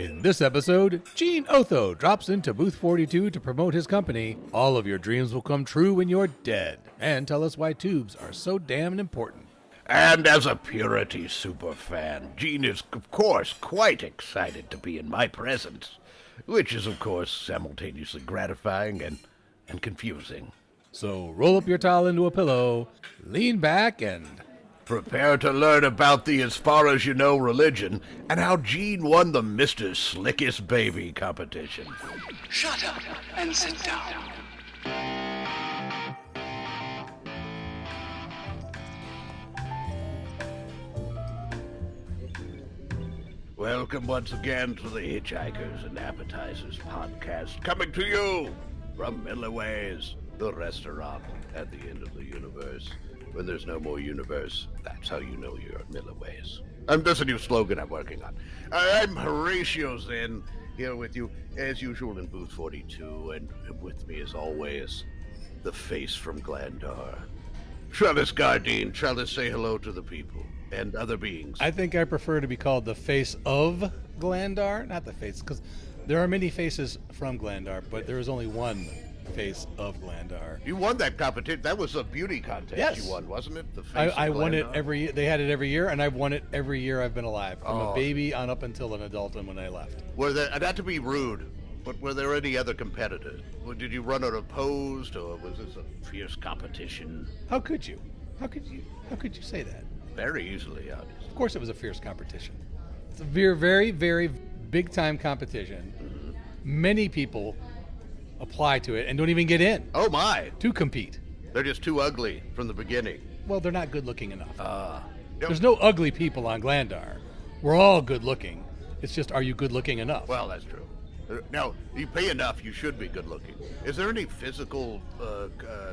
In this episode, Gene Otho drops into booth 42 to promote his company. All of your dreams will come true when you're dead. And tell us why tubes are so damn important. And as a Purity superfan, Gene is, of course, quite excited to be in my presence, which is, of course, simultaneously gratifying and confusing. So roll up your towel into a pillow, lean back, and prepare to learn about the as far as you know religion and how Gene won the Mr. Slickest Baby competition. Shut up and sit down. Welcome once again to the Hitchhikers and Appetizers podcast, coming to you from Millyways, the restaurant at the end of the universe. When there's no more universe, that's how you know you're at Millyways. That's a new slogan I'm working on. I'm Horatio Zinn, here with you, as usual, in booth 42, and with me, as always, the face from Glandar. Trellis Gardeen. Trellis, say hello to the people and other beings. I think I prefer to be called the face of Glandar, not the face, because there are many faces from Glandar, but there is only one face of Glandar. You won that competition. That was a beauty contest. Yes. You won, wasn't it? The face I of won it Glandar? every year. They had it every year, and I've won it every year I've been alive, from a baby on up until an adult and when I left. Were there, not to be rude, but were there any other competitors? Or did you run unopposed, or was this a fierce competition? How could you? How could you say that? Very easily, obviously. Of course it was a fierce competition. It's a very, very, very big-time competition. Mm-hmm. Many people apply to it and don't even get in Oh my! to compete. They're just too ugly from the beginning. Well, they're not good-looking enough. Yep. There's no ugly people on Glandar. We're all good-looking. It's just, are you good-looking enough? Well, that's true. Now, you pay enough, you should be good looking. Is there any physical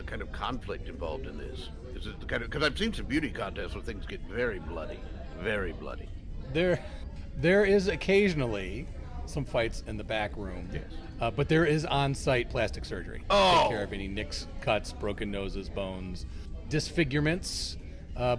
kind of conflict involved in this? Is it the kind of, because I've seen some beauty contests where things get very bloody, very bloody. There is occasionally some fights in the back room. Yes. But there is on-site plastic surgery. Oh. Take care of any nicks, cuts, broken noses, bones, disfigurements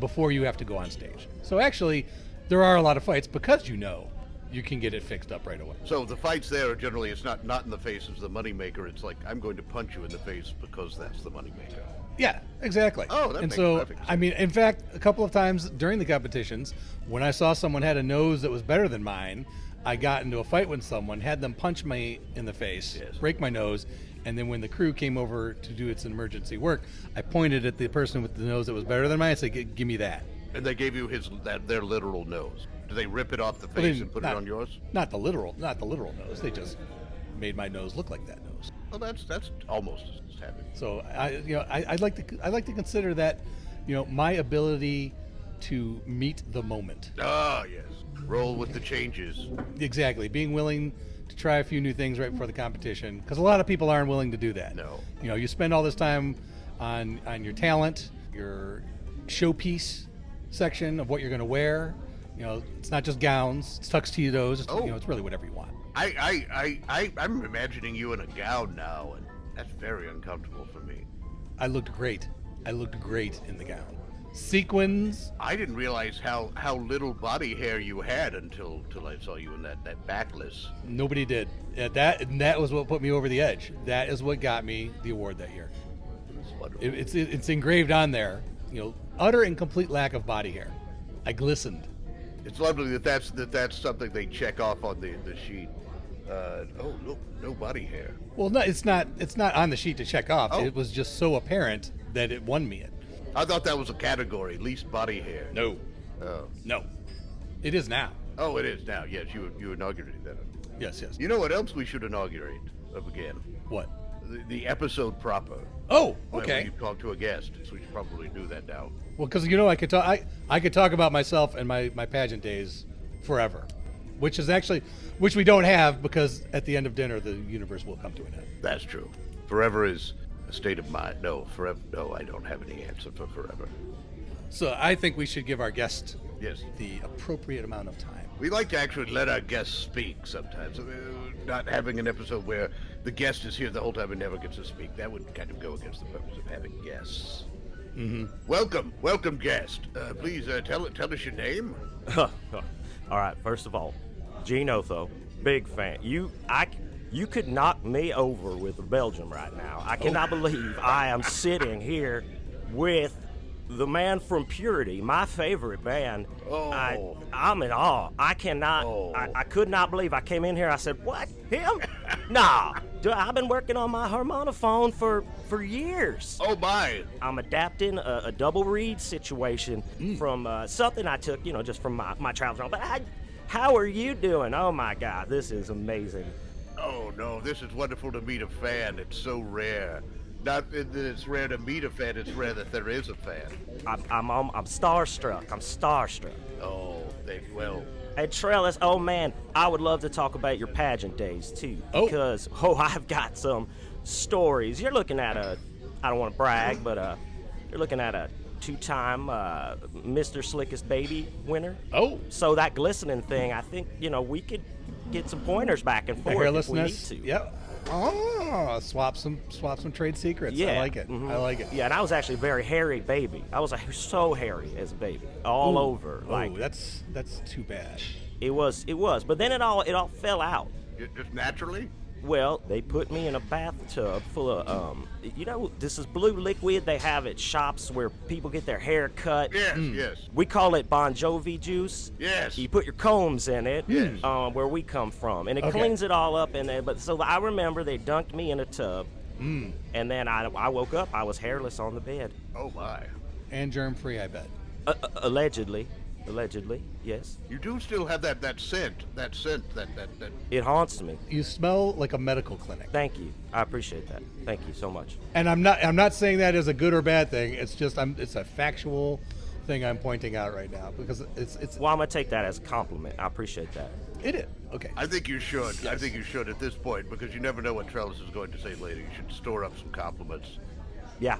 before you have to go on stage. So actually, there are a lot of fights because you can get it fixed up right away. So the fights there are generally, it's not in the face of the moneymaker. It's like, I'm going to punch you in the face because that's the moneymaker. Yeah, exactly. Oh, that and makes so, perfect sense. I mean, in fact, a couple of times during the competitions, when I saw someone had a nose that was better than mine, I got into a fight with someone, had them punch me in the face, Yes. break my nose, and then when the crew came over to do its emergency work, I pointed at the person with the nose that was better than mine and said, give me that. And they gave you their literal nose. Do they rip it off the Well, face and put it on yours? Not the literal nose. They just made my nose look like that nose. Well, that's almost as happy. So I'd like to consider that, my ability to meet the moment. Ah, yes. Roll with the changes. Exactly, being willing to try a few new things right before the competition, because a lot of people aren't willing to do that. No. You spend all this time on your talent, your showpiece section of what you're going to wear. It's not just gowns, it's tuxedos. It's really whatever you want. I'm imagining you in a gown now, and that's very uncomfortable for me. I looked great. In the gown. Sequins. I didn't realize how little body hair you had until I saw you in that backless. Nobody did. That was what put me over the edge. That is what got me the award that year. It's wonderful. It's engraved on there. Utter and complete lack of body hair. I glistened. It's lovely that's something they check off on the sheet. No body hair. Well, no, it's not on the sheet to check off. Oh. It was just so apparent that it won me it. I thought that was a category, least body hair. No. Oh. No. It is now. Oh, it is now. Yes, you inaugurated that. Yes. You know what else we should inaugurate again? What? The episode proper. Oh, When okay. you talk to a guest, so we should probably do that now. Well, because I could talk about myself and my pageant days forever, which we don't have, because at the end of dinner the universe will come to an end. That's true. Forever is a state of mind. No, forever. No, I don't have any answer for forever. So I think we should give our guest Yes. the appropriate amount of time. We like to actually let our guests speak sometimes. Not having an episode where the guest is here the whole time and never gets to speak. That would kind of go against the purpose of having guests. Mm-hmm. Welcome, guest. Please tell us your name. All right, first of all, Gene Otho, Big fan. You could knock me over with a Belgium right now. I cannot believe I am sitting here with the man from Purity, my favorite band. I'm in awe. I cannot. I could not believe. I came in here. I said, "What? Him? Nah. I've been working on my harmonophone for years. Oh my! I'm adapting a double reed situation from something I took, just from my travels. But how are you doing? Oh my God, this is amazing. Oh no, this is wonderful to meet a fan. It's so rare. Not that it's rare to meet a fan, it's rare that there is a fan. I'm starstruck. I'm starstruck. Oh, well. Hey, Trellis, oh man, I would love to talk about your pageant days too. Because, I've got some stories. You're looking at I don't want to brag, but you're looking at a 2-time Mr. Slickest Baby winner. Oh. So that glistening thing, I think, we could get some pointers back and forth if we need to. Yep. Oh, swap some trade secrets. Yeah. I like it. I like it. Yeah, and I was actually a very hairy baby. I was so hairy as a baby, all over. That's too bad. It was, but then it all fell out. Just naturally? Well, they put me in a bathtub full of, this is blue liquid they have at shops where people get their hair cut. Yes. We call it Bon Jovi juice. Yes. You put your combs in it, Yes. Where we come from, and it cleans it all up. So I remember they dunked me in a tub, and then I woke up. I was hairless on the bed. Oh my. And germ-free, I bet. Allegedly, yes. You do still have that scent. It haunts me. You smell like a medical clinic. Thank you. I appreciate that. Thank you so much. And I'm not saying that as a good or bad thing. It's just it's a factual thing I'm pointing out right now because it's. Well, I'm gonna take that as a compliment. I appreciate that. It is. Okay. I think you should. Yes. I think you should at this point because you never know what Trellis is going to say later. You should store up some compliments. Yeah.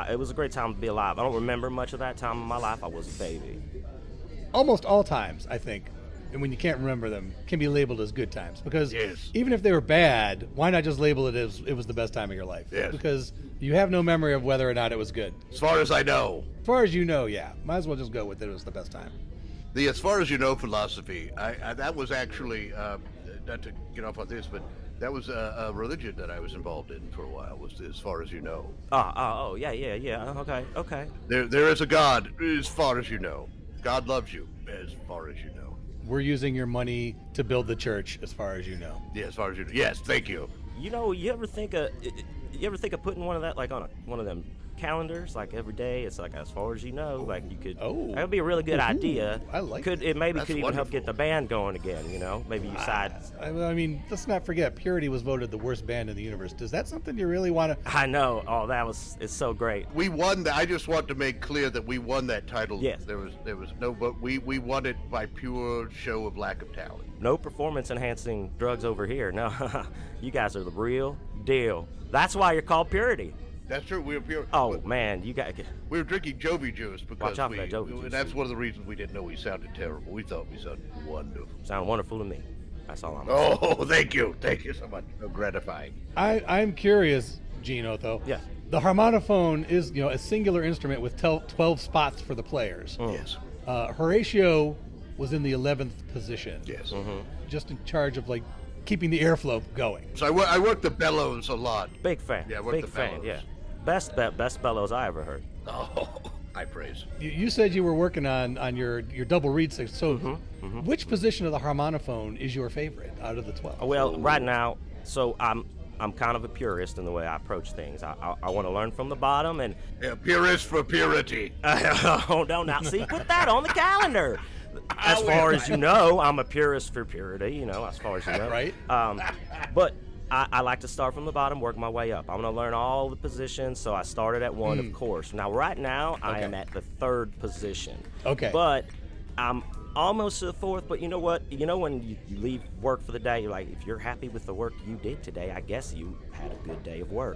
It was a great time to be alive. I don't remember much of that time in my life. I was a baby. Almost all times, I think, and when you can't remember them, can be labeled as good times. Because even if they were bad, why not just label it as it was the best time of your life? Yes. Because you have no memory of whether or not it was good. As far as I know. As far as you know, yeah. Might as well just go with it was the best time. The as far as you know philosophy, I that was actually, not to get off on this, but that was a religion that I was involved in for a while, was as far as you know. Yeah. Okay. There is a God, as far as you know. God loves you, as far as you know. We're using your money to build the church, as far as you know. Yeah, as far as you know. Yes, thank you. You ever think of putting one of that like on one of them calendars, like every day? It's like as far as you know, like you could. That would be a really good idea. I like it. It maybe could even help get the band going again. Maybe you side. I mean, let's not forget, Purity was voted the worst band in the universe. Is that something you really want to? I know. Oh, it's so great. We won that. I just want to make clear that we won that title. Yes. There was no vote. We won it by pure show of lack of talent. No performance-enhancing drugs over here. No, you guys are the real deal. That's why you're called Purity. That's true. We were pure. Oh man, you got. We were drinking Jovi juice because Watch out for that Jovi juice. That's one of the reasons we didn't know we sounded terrible. We thought we sounded wonderful. Sound wonderful to me. That's all I'm. Oh, thank you so much. So gratifying. I'm curious, Gene Otho. Yeah. The harmonophone is a singular instrument with 12 spots for the players. Yes. Horatio was in the 11th position. Yes. Just in charge of keeping the airflow going. So I work the bellows a lot. Big fan. Yeah, I work Big the fan. bellows. Yeah. Best bellows I ever heard. Oh, high praise. You said you were working on your double reed section. So which position of the harmonophone is your favorite out of the 12? Well, right now, so I'm kind of a purist in the way I approach things. I want to learn from the bottom and. Yeah, purist for purity. Oh no! Now see, put that on the calendar. As far as you know, I'm a purist for purity. As far as you know, right? But I like to start from the bottom, work my way up. I'm going to learn all the positions, so I started at 1, of course. Now, right now, I am at the 3rd position. Okay. But I'm almost to the 4th, but you know what? When you leave work for the day, you're like, if you're happy with the work you did today, I guess you had a good day of work.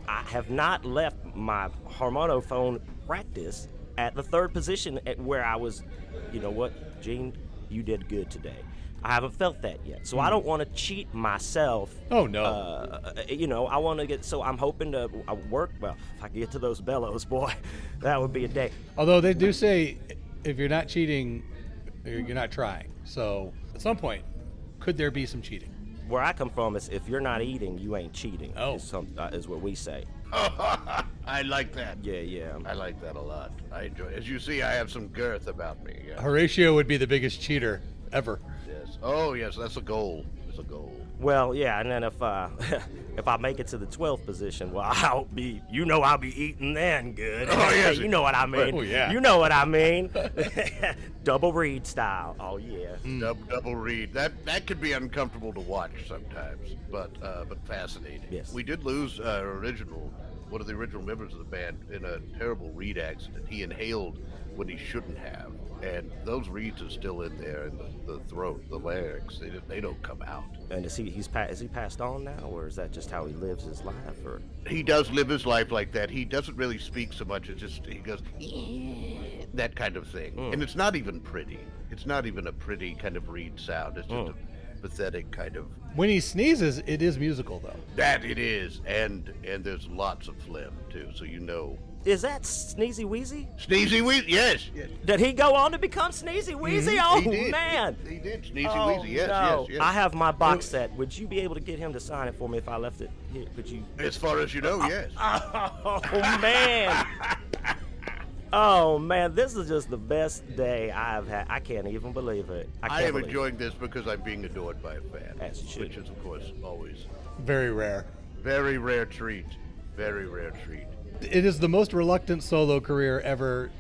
I have not left my harmonophone practice at the 3rd position at where I was, you know what, Gene, you did good today. I haven't felt that yet, so I don't want to cheat myself. Oh no! I want to get. So I'm hoping to work. Well, if I can get to those bellows, boy, that would be a day. Although they do say, if you're not cheating, you're not trying. So at some point, could there be some cheating? Where I come from is if you're not eating, you ain't cheating. Oh. Is what we say. I like that. Yeah. I like that a lot. I enjoy it. As you see, I have some girth about me. Yeah. Horatio would be the biggest cheater ever. Yes. Oh, yes, that's a goal. It's a goal. Well, yeah, and then if if I make it to the 12th position, well, I'll be eating then good. Oh, yes. You know what I mean. Oh, yeah. You know what I mean. Double read style. Oh, yeah. Double read. That could be uncomfortable to watch sometimes, but fascinating. Yes. We did lose one of the original members of the band in a terrible reed accident. He inhaled when he shouldn't have, and those reeds are still in there in the throat, the larynx. They don't come out. And is he passed on now, or is that just how he lives his life? Or He does live his life like that. He doesn't really speak so much. It's just he goes that kind of thing, and it's not even pretty. It's not even a pretty kind of reed sound. It's just a pathetic kind of. When he sneezes, it is musical, though. That it is, and there's lots of phlegm too, so you know. is that Sneezy Weezy? Sneezy Weezy, yes. Did he go on to become Sneezy Weezy? Oh, He did. man. He did. Sneezy Oh, Weezy, yes, no. yes. I have my box set. Would you be able to get him to sign it for me if I left it here? Could you? As far as you know, yes. Oh, man. Oh, man. This is just the best day I've had. I can't even believe it. I can't am believe enjoying this because I'm being adored by a fan. As you should. Which is, of course, always Very rare. very rare treat. Very rare treat. It is the most reluctant solo career ever.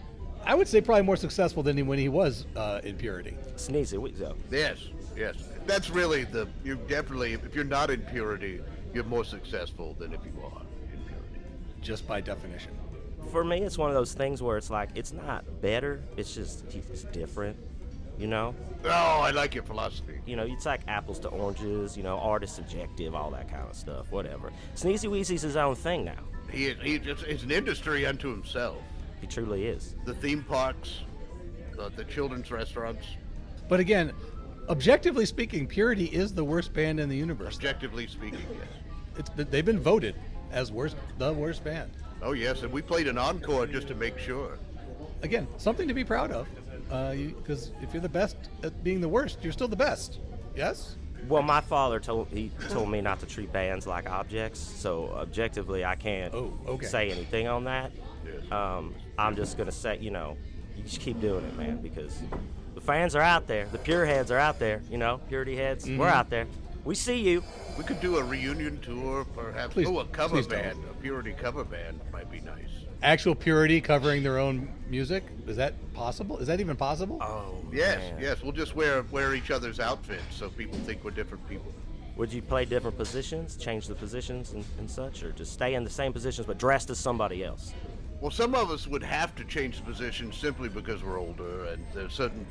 I would say probably more successful than when he was in Purity. Sneezy Weezy. Yes, yes. That's really you definitely, if you're not in Purity, you're more successful than if you are in Purity. Just by definition. For me, it's one of those things where it's like, it's not better, it's just, it's different, you know? Oh, I like your philosophy. You know, it's like apples to oranges, you know, art is subjective, all that kind of stuff, whatever. Sneezy Weezy's his own thing now. It's an industry unto himself. He truly is. The theme parks, the children's restaurants. But again, objectively speaking, Purity is the worst band in the universe. Objectively speaking, yes. They've been voted as the worst band. Oh, yes, and we played an encore just to make sure. Again, something to be proud of. Because if you're the best at being the worst, you're still the best. Yes? Well, my father told me not to treat bands like objects, so objectively I can't say anything on that. Yes. I'm just gonna say, you know, you just keep doing it, man, because the fans are out there, the pure heads are out there, you know, purity heads, we're out there. We see you. We could do a reunion tour, perhaps. Please- a cover please band, a Purity cover band might be nice. Actual Purity covering their own music? Is that possible? Is that even possible? Oh, Yes, man. yes. We'll just wear each other's outfits so people think we're different people. Would you play different positions, change the positions and such, or just stay in the same positions but dressed as somebody else? Well, some of us would have to change the position simply because we're older, and there's certain,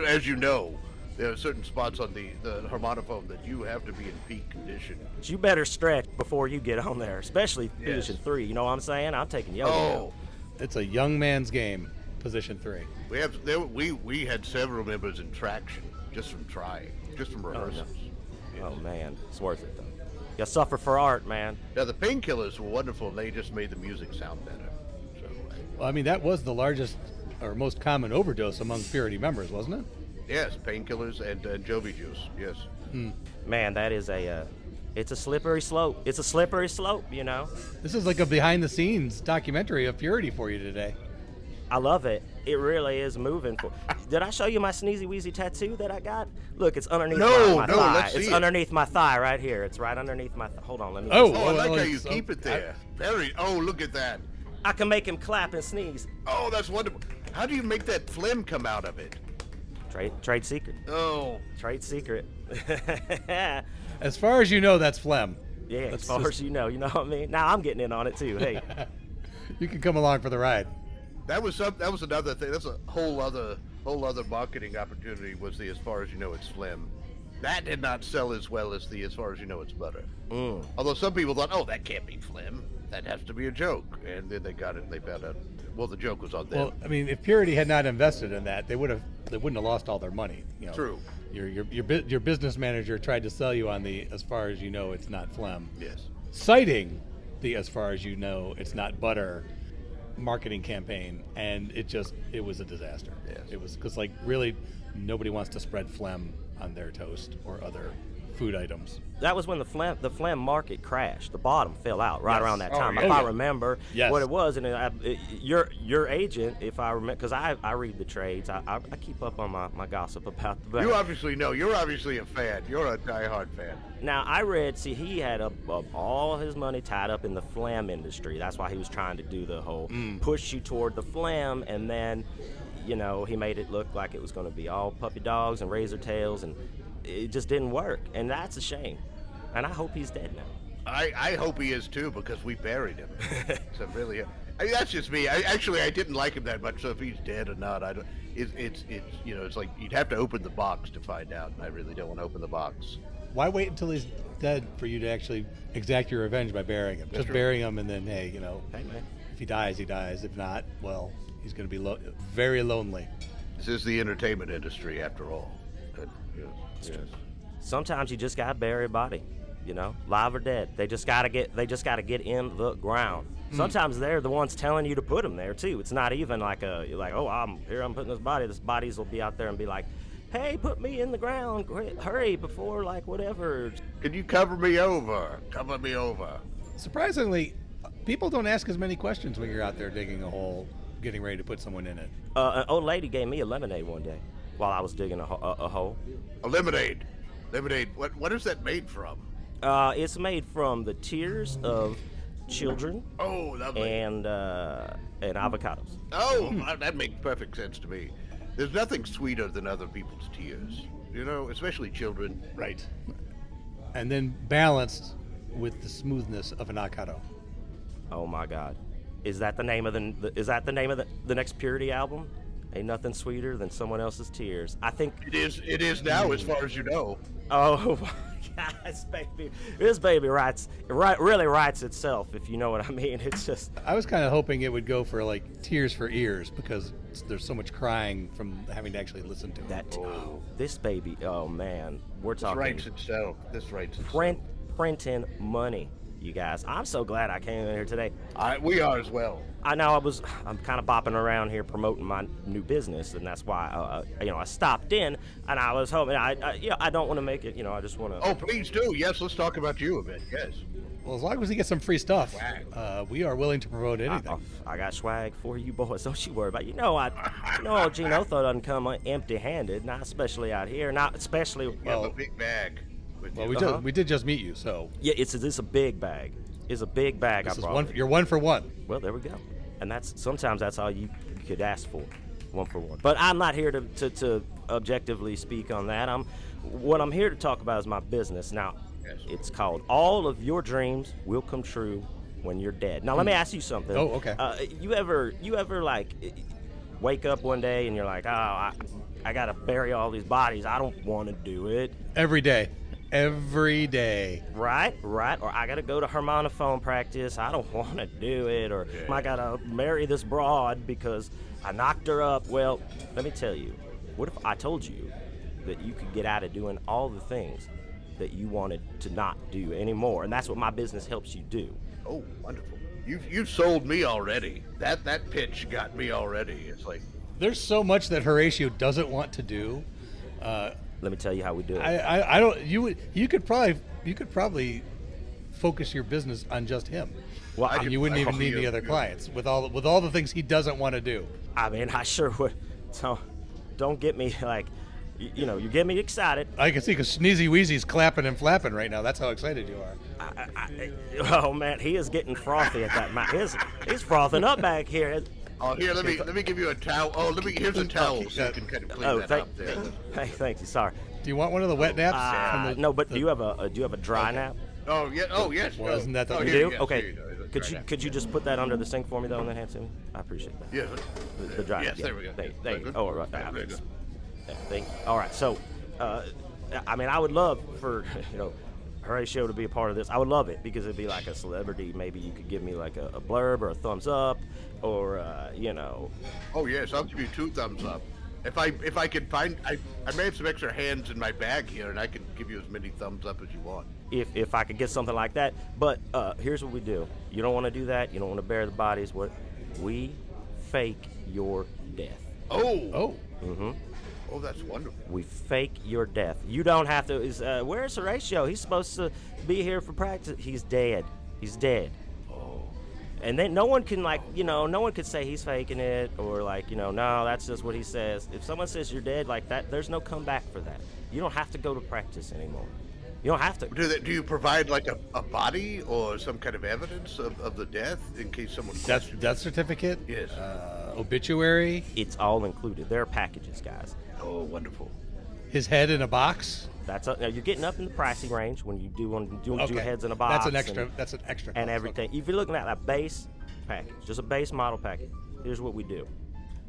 as you know, there are certain spots on the harmonophone that you have to be in peak condition. But you better stretch before you get on there, especially Yes. position 3. You know what I'm saying? I'm taking yoga. Oh, It's a young man's game, position 3. we had several members in traction just from trying, just from rehearsals. Yes. Oh, man. It's worth it, though. You suffer for art, man. Now the Painkillers were wonderful. They just made the music sound better. So, Well, I mean, that was the largest or most common overdose among Purity members, wasn't it? yes, Painkillers and Jovi Juice. Yes. Man, that is it's a slippery slope. It's a slippery slope, you know? This is like a behind-the-scenes documentary of Purity for you today. I love it. It really is moving. Did I show you my Sneezy Weezy tattoo that I got? Look, it's underneath my No, thigh. let's see It's it. underneath my thigh right here. It's right underneath my Hold on, let me... Oh. Oh, I like Well, how you it's- keep it there. Look at that. I can make him clap and sneeze. Oh, that's wonderful. How do you make that phlegm come out of it? Trade secret. Oh, Trade secret. As far as you know, that's phlegm. Yeah, That's as far just- as you know what I mean? Now I'm getting in on it too. Hey. You can come along for the ride. that was another thing. That's a whole other marketing opportunity. Was the as far as you know it's phlegm. That did not sell as well as the as far as you know it's butter. Although some people thought, oh, that can't be phlegm. That has to be a joke. And then they got it. And they found out. Well, the joke was on them. Well, I mean, if Purity had not invested in that, they wouldn't have lost all their money. You know, True. Your business manager tried to sell you on the as far as you know it's not phlegm, Yes. citing the as far as you know it's not butter. marketing campaign, and it was a disaster. Yes. It was because like really nobody wants to spread phlegm on their toast or other food items. That was when the phlegm market crashed. The bottom fell out right Yes. around that Oh, time. yeah. If Oh, I yeah. remember Yes. what it was, and your agent, if I remember, because I read the trades, I keep up on my gossip about the. You obviously know. You're obviously a fan. You're a diehard fan. Now I read, he had all his money tied up in the phlegm industry. That's why he was trying to do the whole push you toward the phlegm, and then, he made it look like it was going to be all puppy dogs and razor tails, and it just didn't work, and that's a shame. And I hope he's dead now. I hope he is too, because we buried him. So really, that's just me. I didn't like him that much. So if he's dead or not, I don't. It's it's like you'd have to open the box to find out, and I really don't want to open the box. Why wait until he's dead for you to actually exact your revenge by burying him? Just true. burying him, and then Hey man. if he dies, he dies. If not, well, he's going to be very lonely. This is the entertainment industry, after all. Yes. Sometimes you just gotta bury a body, live or dead. They just gotta get in the ground. Sometimes they're the ones telling you to put them there too. It's not even like I'm putting this body. This bodies will be out there and be like, hey, put me in the ground, hurry before whatever. Can you cover me over? Cover me over. Surprisingly, people don't ask as many questions when you're out there digging a hole, getting ready to put someone in it. An old lady gave me a lemonade one day while I was digging a hole. A lemonade. Lemonade. What is that made from? It's made from the tears of children Oh, lovely. and avocados. Oh, that makes perfect sense to me. There's nothing sweeter than other people's tears. Especially children. Right. And then balanced with the smoothness of an avocado. Oh my God, is that the name of the next Purity album? Ain't nothing sweeter than someone else's tears. I think. It is now, as far as you know. Oh my gosh, baby, this baby really writes itself, if you know what I mean. It's just. I was kind of hoping it would go for like tears for ears because there's so much crying from having to actually listen to it. This baby. Oh man, we're This talking. writes itself. This writes itself. Printing money, you guys. I'm so glad I came in here today. We are as well. I know I'm kind of bopping around here promoting my new business, and that's why I stopped in, and I was hoping I don't want to make it, I just want to. Oh, please do. Yes, let's talk about you a bit. Yes. Well, as long as we get some free stuff, Swag. we are willing to promote anything. I got swag for you boys. Don't you worry about it. Old Gene Otho doesn't come empty-handed, not especially out here, not especially. You have a big bag. With Well, you. we did just meet you, so Yeah, it's a big bag. It's a big bag. this I is brought. you're one for one. Well, there we go. And sometimes that's all you could ask for, one for one. But I'm not here to objectively speak on that. What I'm here to talk about is my business. Now, it's called All of Your Dreams Will Come True When You're Dead. Now, let me ask you something. Oh, okay. You ever wake up one day and you're like, I gotta bury all these bodies. I don't want to do it. Every day. Right. Or I gotta go to Harmonophone practice. I don't want to do it. Or I gotta marry this broad because I knocked her up. Well, let me tell you. What if I told you that you could get out of doing all the things that you wanted to not do anymore? And that's what my business helps you do. Oh, wonderful. You've sold me already. That pitch got me already. It's like. There's so much that Horatio doesn't want to do. Let me tell you how we do it. I don't. You could probably focus your business on just him. Well, and you wouldn't even need the other clients with all the things he doesn't want to do. I mean, I sure would. So, don't get me you get me excited. I can see because Sneezy Weezy's clapping and flapping right now. That's how excited you are. Oh man, he is getting frothy at that mouth. He's frothing up back here. Oh, here, let me give you a towel. Oh, here's a towel so you can kind of clean that up there. Hey, thank you. Sorry. Do you want one of the wet naps? No, but do you have a dry nap? Oh yeah. Oh yes. Well, isn't that the- oh, You here, do? yes, Okay. here you go. Could you just put that under the sink for me though, and then hand it to me? I appreciate that. Yes. The dry. Yes, yeah. there we go. Thank you. Oh, right. There we go. Thank you. All right. So, I mean, I would love for Horatio to be a part of this. I would love it because it'd be like a celebrity. Maybe you could give me like a blurb or a thumbs up, or Oh yes, I'll give you 2 thumbs up. If I can find, I may have some extra hands in my bag here, and I can give you as many thumbs up as you want. If I could get something like that. But here's what we do. You don't want to do that. You don't want to bury the bodies. What? We fake your death. Oh, Oh. oh, that's wonderful. We fake your death. You don't have to. Where's Horatio? He's supposed to be here for practice. He's dead. He's dead. Oh, And then no one can no one could say he's faking it or no, that's just what he says. If someone says you're dead like that, there's no comeback for that. You don't have to go to practice anymore. You don't have to. do you provide like a body or some kind of evidence of the death in case someone questions? Death certificate? Yes. Obituary? It's all included. There are packages, guys. Oh, wonderful. His head in a box? Now you're getting up in the pricing range when you do heads in a box. That's an extra. That's an extra. And cost. everything. If you're looking at a base package, just a base model package, here's what we do.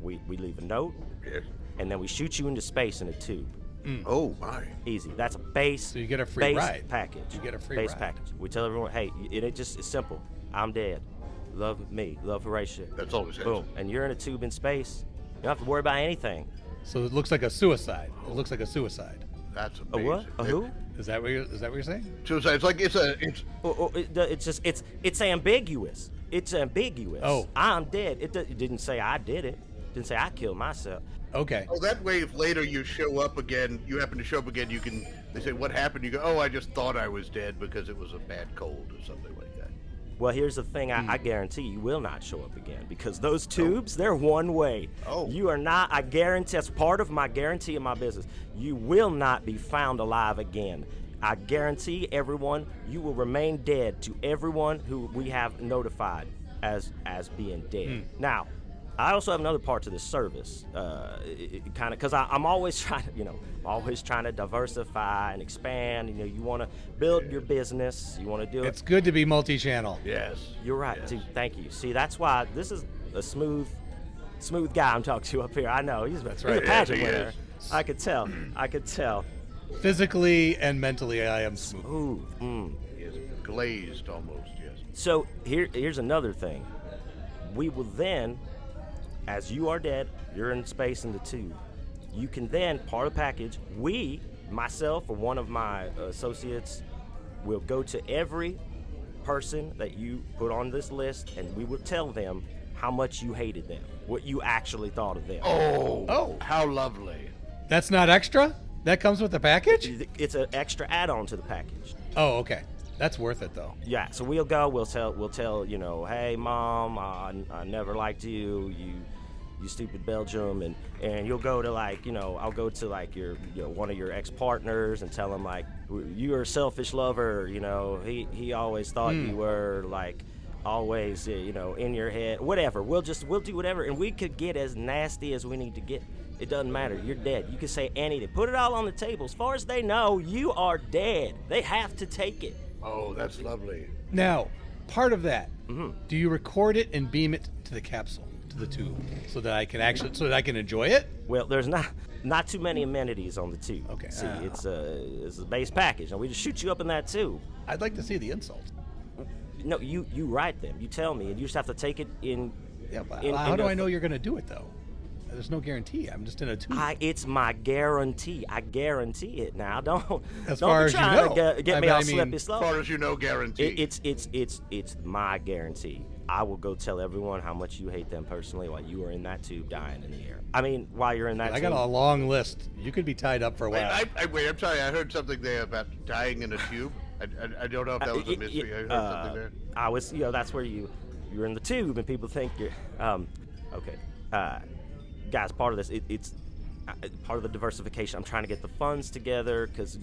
We leave a note, Yes. and then we shoot you into space in a tube. Oh my. Easy. That's a base. So you get a free base ride. package. You get a free base ride. package. We tell everyone, hey, it's simple. I'm dead. Love me. Love Horatio. That's all it says. Boom. And you're in a tube in space. You don't have to worry about anything. So it looks like a suicide. It looks like a suicide. That's A amazing. what? A who? Is that what you're saying? Suicide. It's like it's It's ambiguous. It's ambiguous. Oh. I'm dead. It didn't say I did it. Didn't say I killed myself. Okay. Oh, that way, if later you show up again, you happen to show up again, you can. They say, "What happened?" You go, "Oh, I just thought I was dead because it was a bad cold or something like that." Well, here's the thing. I guarantee you will not show up again because those tubes, they're one way. Oh. You are not, I guarantee, that's part of my guarantee of my business. You will not be found alive again. I guarantee everyone, you will remain dead to everyone who we have notified as being dead. Now, I also have another part to this service, kind of, because I'm always trying to, diversify and expand. You want to build your business. You want to do it. It's good to be multi-channel. Yes. You're right, Yes. too. Thank you. See, that's why this is a smooth guy I'm talking to up here. I know he's That's he's right. a pageant Yes, he winner. is. I could tell. Physically and mentally, I am smooth. Ooh. He is glazed almost. Yes. So here's another thing. We will then, as you are dead, you're in space in the tube. You can then, part of the package, myself or one of my associates, will go to every person that you put on this list, and we will tell them how much you hated them, what you actually thought of them. Oh. How lovely. That's not extra? That comes with the package? It's an extra add-on to the package. Oh, okay. That's worth it, though. Yeah, so we'll tell, hey, Mom, I never liked you stupid Belgium, and you'll go to I'll go to your one of your ex-partners and tell him you're a selfish lover, he always thought you were always in your head, whatever. We'll do whatever, and we could get as nasty as we need to get. It doesn't matter. You're dead. You can say anything. Put it all on the table. As far as they know, you are dead. They have to take it. Oh, that's lovely. Now, part of that, do you record it and beam it to the capsule, to the tube, so that I can enjoy it? Well, there's not too many amenities on the tube. Okay. See, it's a base package, and we just shoot you up in that tube. I'd like to see the insult. No, you write them. You tell me, and you just have to take it in. Yeah, but in- how in do a- I know you're going to do it, though? There's no guarantee. I'm just in a tube. It's my guarantee. I guarantee it now. Don't As don't far be as you trying to know. get I me mean- all I mean, slippy As slow. far as you know, guaranteed. It's my guarantee. I will go tell everyone how much you hate them personally while you are in that tube dying in the air. I mean, while you're in that I tube. got a long list. You could be tied up for a while. Wait, I'm sorry. I heard something there about dying in a tube. I don't know if that was a mystery. I heard something there. I was, that's where you're in the tube and people think you're, okay. Guys, part of this, it's part of the diversification. I'm trying to get the funds together because,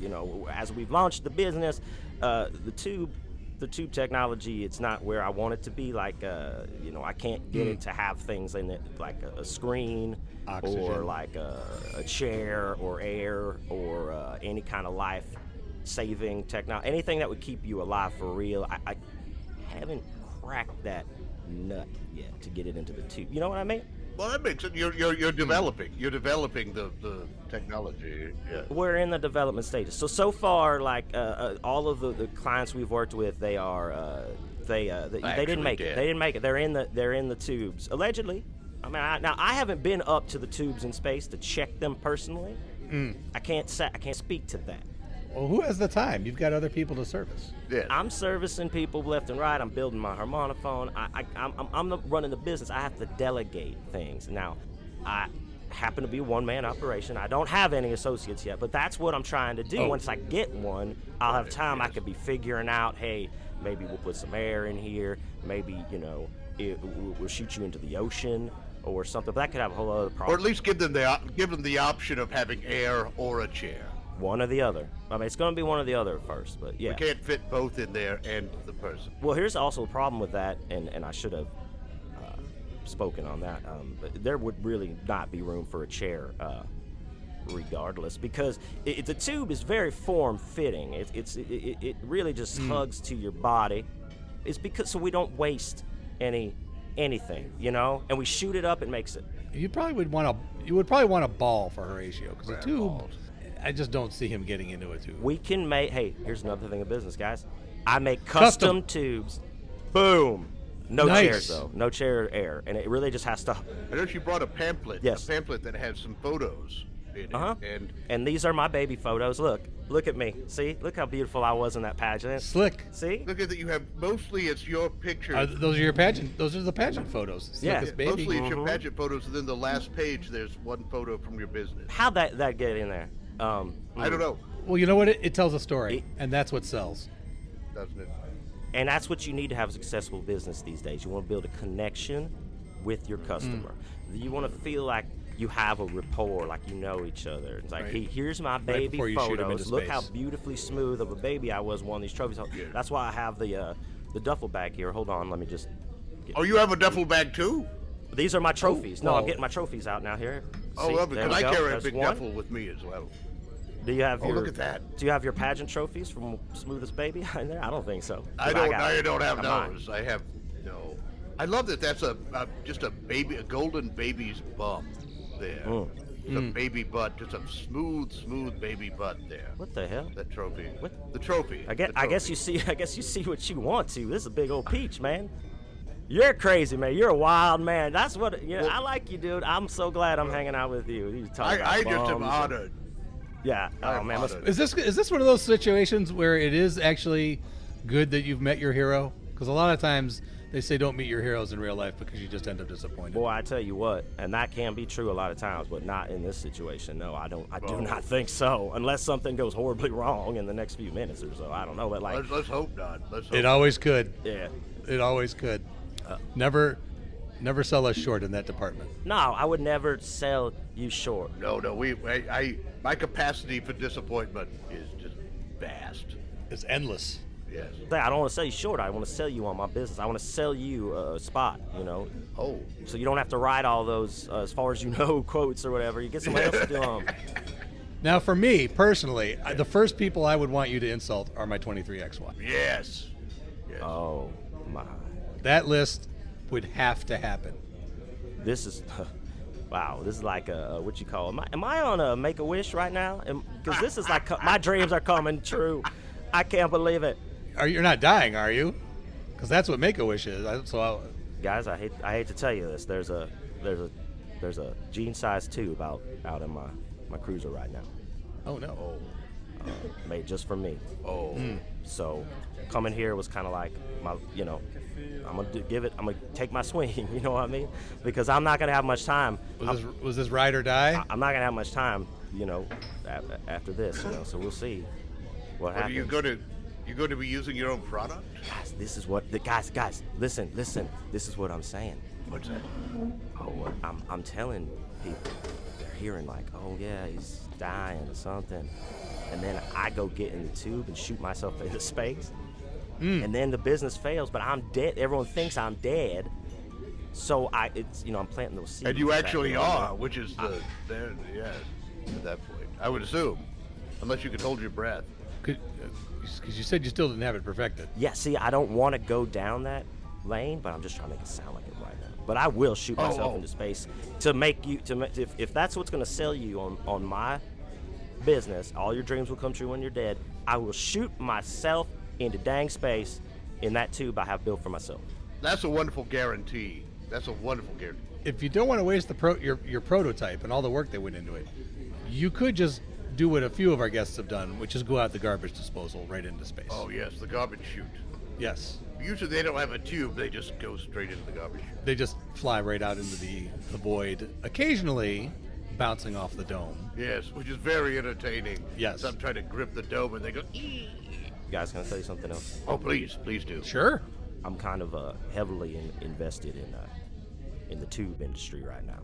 as we've launched the business, the tube technology, it's not where I want it to be. I can't get it to have things in it like a screen, Oxygen. or like a chair or air or any kind of life-saving technology, anything that would keep you alive for real. I haven't cracked that nut yet to get it into the tube. You know what I mean? Well, that makes it. You're developing. You're developing the technology. Yeah. We're in the development stages. So far, all of the clients we've worked with, they are they didn't make it. dead. They didn't make it. They're in the tubes allegedly. I mean, I haven't been up to the tubes in space to check them personally. I can't speak to that. Well, who has the time? You've got other people to service. Yeah. I'm servicing people left and right. I'm building my Harmonophone. I'm running the business. I have to delegate things. Now, I happen to be a one-man operation. I don't have any associates yet, but that's what I'm trying to do. Oh. Once I get one, I'll have time. I could be figuring out, hey, maybe we'll put some air in here. Maybe, we'll shoot you into the ocean or something. But that could have a whole other problem. Or at least give them the option of having air or a chair. One or the other. I mean, it's going to be one or the other at first, but yeah. We can't fit both in there and the person. Well, here's also a problem with that, and I should have spoken on that. But there would really not be room for a chair, regardless, because the tube is very form-fitting. It really just hugs to your body. It's because so we don't waste anything, and we shoot it up. It makes it. You would probably want a ball for Horatio, because a tube. I just don't see him getting into a tube. We can make. Hey, here's another thing of business, guys. I make custom tubes. Boom. No chairs though. No chair air, and it really just has to. I know she brought a pamphlet. Yes. A pamphlet that has some photos in it. And these are my baby photos. Look at me. See, look how beautiful I was in that pageant. Slick. See. Look at that. You have mostly it's your picture. Those are your pageant. Those are the pageant photos. Yeah. Slick as baby. Mostly it's your pageant photos, and then the last page there's one photo from your business. How'd that get in there? I don't know. Well, you know what? It tells a story, and that's what sells. Doesn't it? And that's what you need to have a successful business these days. You want to build a connection with your customer. You want to feel like you have a rapport, like you know each other. It's like, Right. hey, here's my baby before you shoot 'em photos. into Look space. how beautifully smooth of a baby I was one of these trophies. Yeah. That's why I have the duffel bag here. Hold on, let me just. Oh, you have a duffel bag too? These are my trophies. No, well- I'm getting my trophies out now here. Oh, See, well, there because we I go. carry a There's big one. duffel with me as well. Do you have Oh, your? look at that. Do you have your pageant trophies from Smoothest Baby in there? I don't think so. I don't have Come those. I have no. I love that. That's just a golden baby's bum there. It's a baby butt, just a smooth baby butt there. What the hell? That trophy. What? The trophy. I guess The you see. I guess you see what you want to. This is a big old peach, man. You're crazy, man. You're a wild man. That's what. Well, I like you, dude. I'm so glad I'm hanging out with you. You talk about I just am bums and- honored. Yeah. Oh I'm man. honored. Is this one of those situations where it is actually good that you've met your hero? Because a lot of times they say don't meet your heroes in real life because you just end up disappointed. Boy, I tell you what, and that can be true a lot of times, but not in this situation. No, I don't. I do not think so, unless something goes horribly wrong in the next few minutes or so. I don't know, but like, Let's hope not. Let's hope It always could. yeah. It always could. Never sell us short in that department. No, I would never sell you short. No, my capacity for disappointment is just vast. It's endless. Yes. I don't want to sell you short. I want to sell you on my business. I want to sell you a spot, Oh. so you don't have to write all those as far as you know quotes or whatever. You get somebody else to do them. Now, for me personally, the first people I would want you to insult are my 23XY. Yes. Yes. Oh my! That list would have to happen. This is wow. This is like a what you call? Am I on a Make-A-Wish right now? Because this is like my dreams are coming true. I can't believe it. You're not dying, are you? Because that's what Make-A-Wish is. Guys, I hate to tell you this. There's a Gene-sized tube out in my cruiser right now, Oh no. made just for me. Oh. So coming here was kind of like I'm gonna take my swing. You know what I mean? Because I'm not gonna have much time. Was this ride or die? I'm not gonna have much time. After this. So we'll see what Are happens. you going to be using your own product? Guys, this is what guys. Listen. This is what I'm saying. What's that? Oh, I'm telling people. They're hearing like, oh yeah, he's dying or something, and then I go get in the tube and shoot myself into space, and then the business fails. But I'm dead. Everyone thinks I'm dead. So I'm planting those seeds. And you back actually there. are, which is yes, at that point. I would assume. Unless you could hold your breath. Because you said you still didn't have it perfected. Yeah, see, I don't want to go down that lane, but I'm just trying to make it sound like it right now. But I will shoot myself into space to make you if that's what's going to sell you on my business. All your dreams will come true when you're dead. I will shoot myself into dang space in that tube I have built for myself. That's a wonderful guarantee. That's a wonderful guarantee. If you don't want to waste your prototype and all the work that went into it, you could just do what a few of our guests have done, which is go out the garbage disposal right into space. Oh, yes, the garbage chute. Yes. Usually they don't have a tube. They just go straight into the garbage chute. They just fly right out into the void, occasionally bouncing off the dome. Yes, which is very entertaining. Yes. So I'm trying to grip the dome and they go, "Ee." Guys, can I tell you something else? Oh, please do. Sure. I'm kind of heavily invested in the tube industry right now.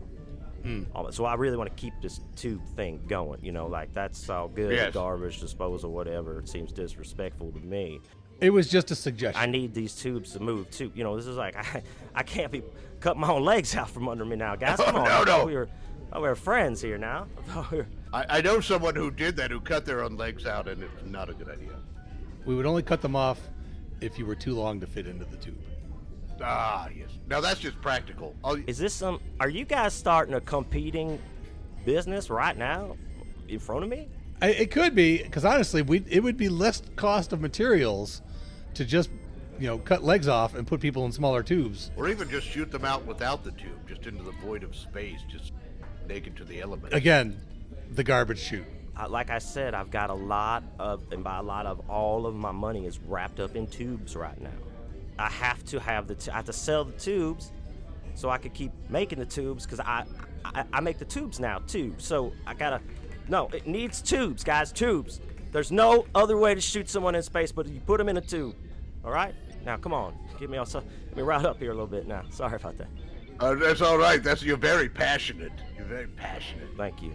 So I really want to keep this tube thing going. You know, like that's all good. Yes. Garbage disposal, whatever. It seems disrespectful to me. It was just a suggestion. I need these tubes to move too. You know, this is like I can't be cutting my own legs out from under me now, guys. Come on, no. We're friends here now. I know someone who did that, who cut their own legs out, and it's not a good idea. We would only cut them off if you were too long to fit into the tube. Ah, yes. Now that's just practical. Is this are you guys starting a competing business right now in front of me? It could be, because honestly, it would be less cost of materials to just, cut legs off and put people in smaller tubes. Or even just shoot them out without the tube, just into the void of space, just naked to the elements. Again, the garbage chute. Like I said, I've got a lot of, and by a lot of, all of my money is wrapped up in tubes right now. I have to have I have to sell the tubes so I could keep making the tubes, because I make the tubes now too. So it needs tubes, guys, tubes. There's no other way to shoot someone in space but you put them in a tube. All right? Now, come on. Get me right up here a little bit now. Sorry about that. That's all right. You're very passionate. You're very passionate. Thank you.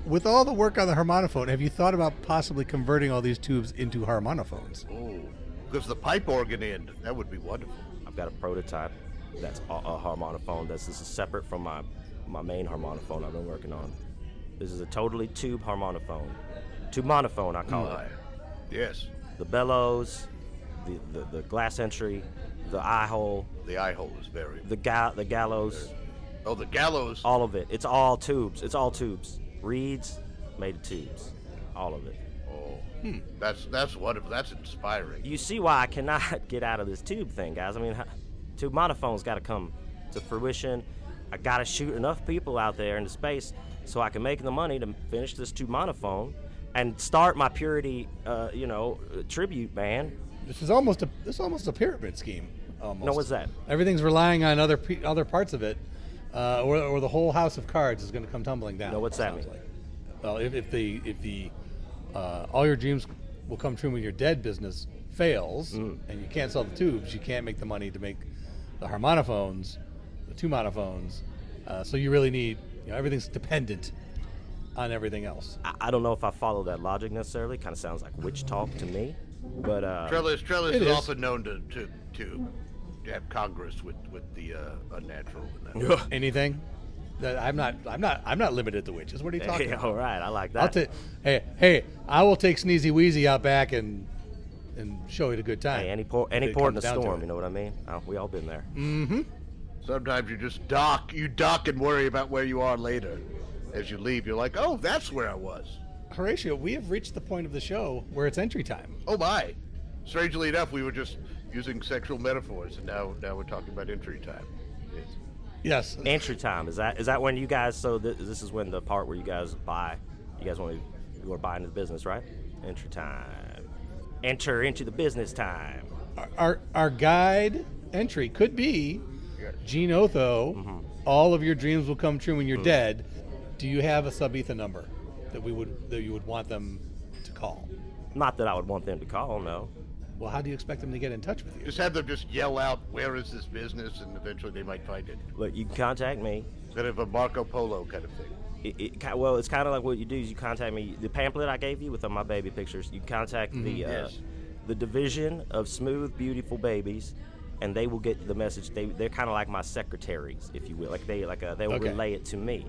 With all the work on the harmonophone, have you thought about possibly converting all these tubes into harmonophones? Oh, because the pipe organ end, that would be wonderful. I've got a prototype that's a harmonophone. This is separate from my main harmonophone I've been working on. This is a totally tube harmonophone. Tube monophone, I call it. Yes. The bellows, the glass entry, the eye hole. The eye hole is very... The gallows. Oh, the gallows. All of it. It's all tubes. Reeds made of tubes. All of it. Oh, that's wonderful. That's inspiring. You see why I cannot get out of this tube thing, guys. I mean, tube monophone's got to come to fruition. I got to shoot enough people out there into space so I can make the money to finish this tube monophone and start my Purity, tribute band. This is almost a pyramid scheme. Almost. No, what's that? Everything's relying on other parts of it, or the whole house of cards is going to come tumbling down. No, what's that mean? Like. Well, if the all your dreams will come true when you're dead business fails, and you can't sell the tubes, you can't make the money to make the harmonophones, the two monophones. So you really need, everything's dependent on everything else. I don't know if I follow that logic necessarily. Kind of sounds like witch talk to me. But Trellis is often known to have Congress with the unnatural. Anything? I'm not limited to witches. What are you talking about? All right, I like that. I will take Sneezy Wheezy out back and show you a good time. Hey, any port in a storm, you know what I mean? We all been there. Mm-hmm. Sometimes you just dock. You dock and worry about where you are later. As you leave, you're like, oh, that's where I was. Horatio, we have reached the point of the show where it's entry time. Oh my! Strangely enough, we were just using sexual metaphors, and now we're talking about entry time. Yes. Entry time, is that when you guys? So this is when the part where you guys buy. You guys want to buy into the business, right? Entry time. Enter into the business time. Our guide entry could be Gene Otho. Mm-hmm. All of your dreams will come true when you're dead. Do you have a sub-etha number that you would want them to call? Not that I would want them to call, no. Well, how do you expect them to get in touch with you? Just have them just yell out, where is this business, and eventually they might find it. Look, you can contact me. Kind of a Marco Polo kind of thing. It's kind of like what you do is you contact me. The pamphlet I gave you with my baby pictures, you contact the division of smooth, beautiful babies, and they will get the message. They're kind of like my secretaries, if you will. They will relay it to me.